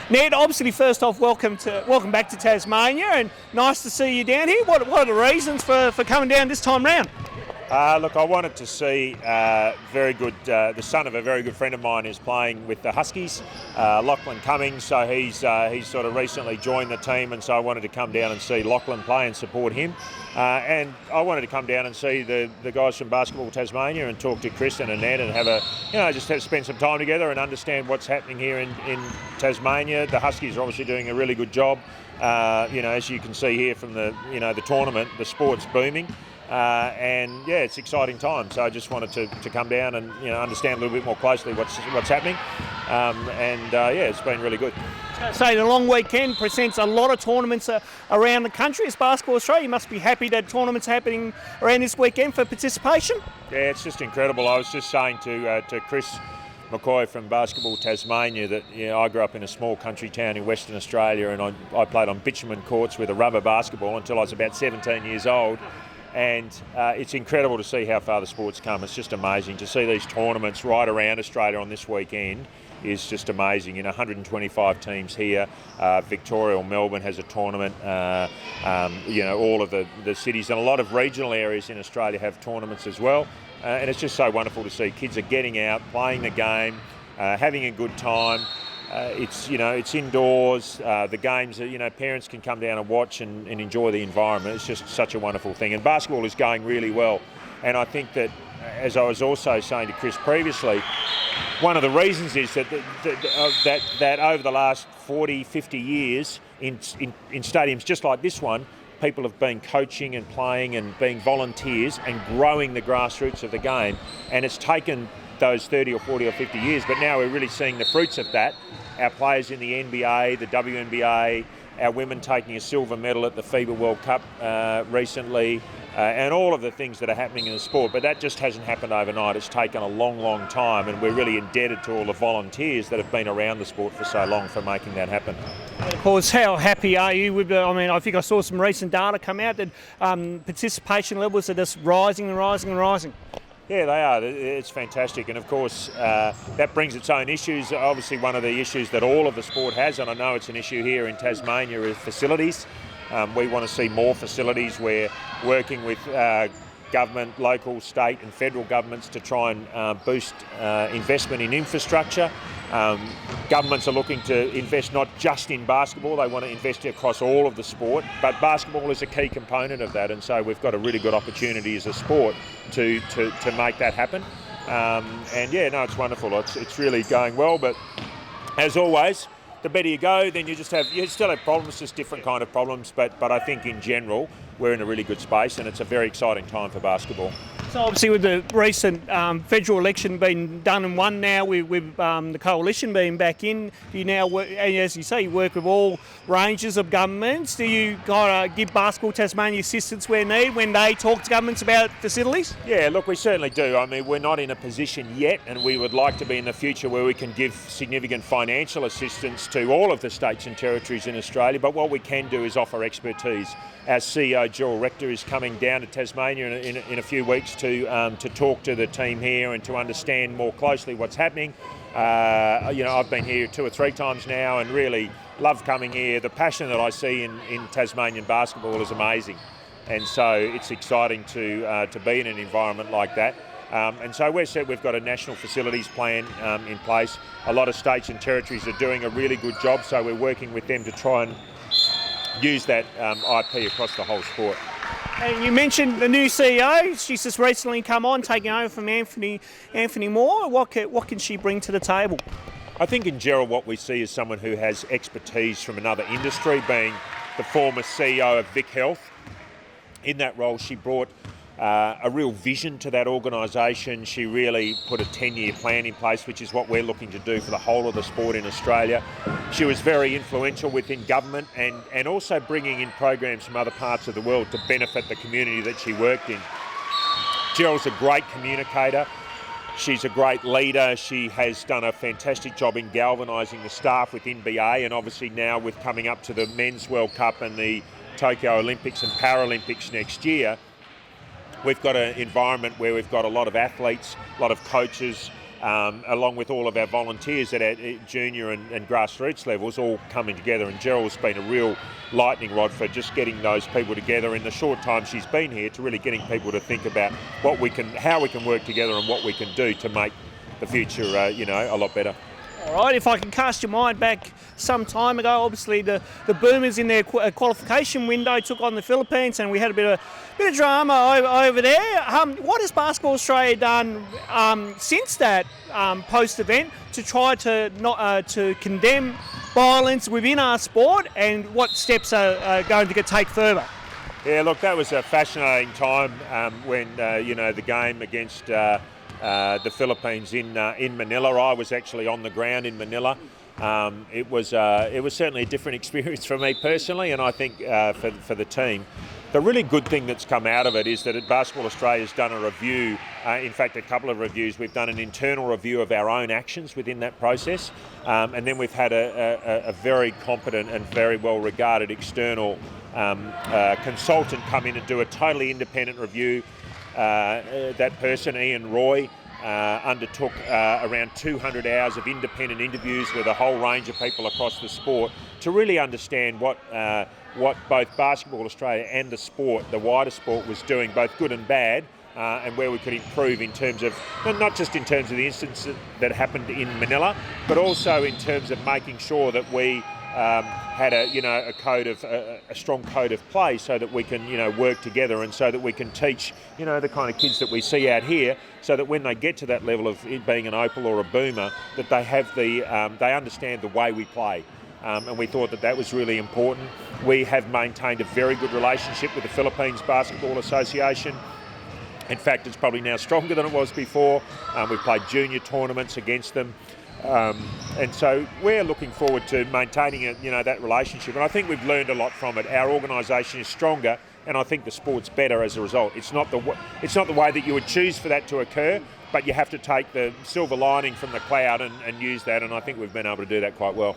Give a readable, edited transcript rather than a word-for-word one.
Ned, obviously, first off, welcome back to Tasmania, and nice to see you down here. What are the reasons for coming down this time round? Look, I wanted to see very good. The son of a very good friend of mine is playing with the Huskies, Lachlan Cummings. So he's sort of recently joined the team, and so I wanted to come down and see Lachlan play and support him. And I wanted to come down and see the guys from Basketball Tasmania and talk to Kristen and Ned and have spend some time together and understand what's happening here in Tasmania. The Huskies are obviously doing a really good job. As you can see here from the tournament, the sport's booming. It's exciting time. So I just wanted to come down and understand a little bit more closely what's happening. It's been really good. So the long weekend presents a lot of tournaments around the country. As Basketball Australia, you must be happy that tournaments happening around this weekend for participation. Yeah, it's just incredible. I was just saying to Chris McCoy from Basketball Tasmania that I grew up in a small country town in Western Australia, and I played on bitumen courts with a rubber basketball until I was about 17 years old. And it's incredible to see how far the sport's come. It's just amazing to see these tournaments right around Australia on this weekend. Is just amazing. 125 teams here. Victoria or Melbourne has a tournament. All of the cities and a lot of regional areas in Australia have tournaments as well. And it's just so wonderful to see kids are getting out, playing the game, having a good time. It's indoors. The games, parents can come down and watch and enjoy the environment. It's just such a wonderful thing. And basketball is going really well. And I think that, as I was also saying to Chris previously, one of the reasons is that over the last 40, 50 years in stadiums just like this one, people have been coaching and playing and being volunteers and growing the grassroots of the game. And it's taken those 30 or 40 or 50 years, but now we're really seeing the fruits of that. Our players in the NBA, the WNBA, our women taking a silver medal at the FIBA World Cup recently, and all of the things that are happening in the sport. But that just hasn't happened overnight. It's taken a long, long time, and we're really indebted to all the volunteers that have been around the sport for so long for making that happen. Of course, how happy are you with, I think I saw some recent data come out that participation levels are just rising and rising and rising. Yeah, they are. It's fantastic. And of course, that brings its own issues. Obviously, one of the issues that all of the sport has, and I know it's an issue here in Tasmania, is facilities. We want to see more facilities. We're working with government, local, state and federal governments to try and boost investment in infrastructure. Governments are looking to invest not just in basketball, they want to invest across all of the sport, but basketball is a key component of that, and so we've got a really good opportunity as a sport to make that happen. It's wonderful. It's really going well, but as always, the better you go, then you still have problems, just different kind of problems, but I think in general we're in a really good space, and it's a very exciting time for basketball. So obviously with the recent federal election being done and won now, with the coalition being back in, you now work, as you say, you work with all ranges of governments. Do you give Basketball Tasmania assistance where needed when they talk to governments about facilities? Yeah, look, we certainly do. I mean, we're not in a position yet, and we would like to be in the future where we can give significant financial assistance to all of the states and territories in Australia, but what we can do is offer expertise. Our CEO, Jill Rector, is coming down to Tasmania in a few weeks to talk to the team here and to understand more closely what's happening. I've been here 2 or 3 times now and really love coming here. The passion that I see in Tasmanian basketball is amazing, and so it's exciting to be in an environment like that. And so we're set. We've got a national facilities plan in place. A lot of states and territories are doing a really good job, so we're working with them to try and use that IP across the whole sport. And you mentioned the new CEO. She's just recently come on, taking over from Anthony Moore. What can she bring to the table? I think in general what we see is someone who has expertise from another industry, being the former CEO of Vic Health. In that role, she brought a real vision to that organisation. She really put a 10-year plan in place, which is what we're looking to do for the whole of the sport in Australia. She was very influential within government and also bringing in programs from other parts of the world to benefit the community that she worked in. Gerald's a great communicator. She's a great leader. She has done a fantastic job in galvanising the staff within BA, and obviously now with coming up to the Men's World Cup and the Tokyo Olympics and Paralympics next year, we've got an environment where we've got a lot of athletes, a lot of coaches, along with all of our volunteers at our junior and grassroots levels, all coming together. And Gerald's been a real lightning rod for just getting those people together in the short time she's been here, to really getting people to think about how we can work together and what we can do to make the future, a lot better. All right, if I can cast your mind back some time ago, obviously the Boomers in their qualification window took on the Philippines, and we had a bit of drama over there. What has Basketball Australia done since that post-event to try to not to condemn violence within our sport, and what steps are going to take further? Yeah, look, that was a fascinating time when the game against the Philippines in Manila. I was actually on the ground in Manila. It was certainly a different experience for me personally, and I think for the team. The really good thing that's come out of it is that Basketball Australia's done a review, in fact a couple of reviews. We've done an internal review of our own actions within that process, and then we've had a very competent and very well regarded external consultant come in and do a totally independent review. That person, Ian Roy, undertook around 200 hours of independent interviews with a whole range of people across the sport to really understand what both Basketball Australia and the wider sport was doing, both good and bad, and where we could improve in terms of, not just in terms of the instance that happened in Manila, but also in terms of making sure that we had a strong code of play, so that we can work together, and so that we can teach the kind of kids that we see out here, so that when they get to that level of it being an Opal or a Boomer, that they have they understand the way we play. And we thought that was really important. We have maintained a very good relationship with the Philippines Basketball Association. In fact, it's probably now stronger than it was before. We've played junior tournaments against them. And so we're looking forward to maintaining that relationship. And I think we've learned a lot from it. Our organisation is stronger, and I think the sport's better as a result. It's not the way that you would choose for that to occur, but you have to take the silver lining from the cloud and use that, and I think we've been able to do that quite well.